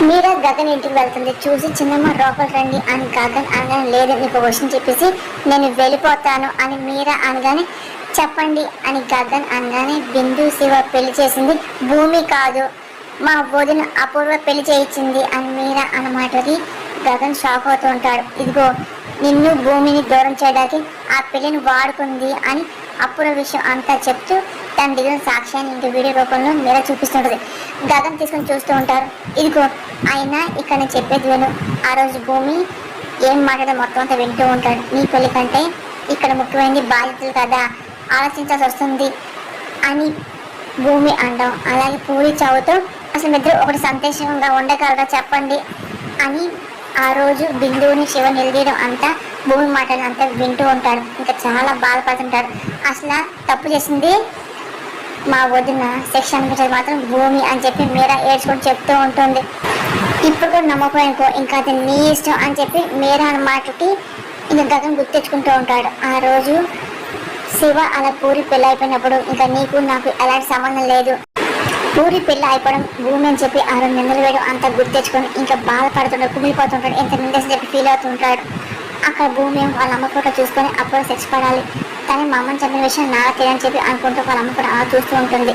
మీరా గగన్ ఇంటికి వెళ్తుంది. చూసి చిన్నమ్మ లోపల రండి అని గగన్ అనగానే లేదు నీకు క్వశ్చన్ చెప్పేసి నేను వెళ్ళిపోతాను అని మీరా అనగానే చెప్పండి అని గగన్ అనగానే బిందు శివ పెళ్లి చేసింది భూమి కాదు మా వదిన అపూర్వ పెళ్లి చేయించింది అని మీరా అన్నమాటకి గగన్ షాక్ అవుతూ ఉంటాడు. ఇదిగో నిన్ను భూమిని దూరం చేయడానికి ఆ పెళ్లిని వాడుకుంది అని అపూర్వ విషయం అంతా చెప్తూ తన దిగిన సాక్ష్యాన్ని ఇంటి వీడియో రూపంలో మీరా చూపిస్తుంటుంది. గగన్ తీసుకొని చూస్తూ ఉంటారు. ఇదిగో అయినా ఇక్కడ నేను చెప్పేది విను. ఆ రోజు భూమి ఏం మాట్లాడో మొత్తం అంతా వింటూ ఉంటాడు. నీ పెళ్లి కంటే ఇక్కడ ముఖ్యమైనది బాధ్యతలు కదా, ఆలోచించాల్సి వస్తుంది అని భూమి అంటాం. అలాగే పూరి చావుతో అసలు నిద్ర ఒకటి సంతోషంగా ఉండగలరా చెప్పండి అని ఆ రోజు బిందువుని శివ నిలదీయడం అంతా భూమి మాటలు అంతా వింటూ ఉంటాడు. ఇంకా చాలా బాధపడుతుంటాడు. అసలు తప్పు చేసింది మా వదిన శిక్ష అనిపించేది మాత్రం భూమి అని చెప్పి మీరా ఏడ్చుకొని చెప్తూ ఉంటుంది. ఇప్పుడు కూడా నమ్మకం ఇంకా అది నీ ఇష్టం అని చెప్పి మీరా అన్న మాటకి ఇంకా గగన్ గుర్తు తెచ్చుకుంటూ ఉంటాడు. ఆ రోజు శివ అలా పూరి పెళ్ళి అయిపోయినప్పుడు ఇంకా నీకు నాకు ఎలాంటి సంబంధం లేదు, పూరి పెళ్ళి అయిపోవడం భూమి అని చెప్పి ఆ రోజు నిందలు వేయడం అంతా గుర్తు తెచ్చుకొని ఇంకా బాధపడుతుంటాడు, కుమిలిపోతుంటాడు, ఎంత నిందేసి చెప్పి ఫీల్ అవుతుంటాడు. అక్కడ భూమి వాళ్ళ అమ్మ కూడా చూసుకొని అప్పుడు శిక్ష పడాలి, కానీ మా అమ్మని చెప్పిన విషయం నాకు తెలియని చెప్పి అనుకుంటూ వాళ్ళ అమ్మ కూడా అలా చూస్తూ ఉంటుంది.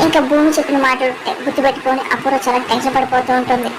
ఇంకా భూమి చెప్పిన మాట గుర్తుపెట్టుకొని అప్పుడు చాలా టెన్షన్ పడిపోతూ ఉంటుంది.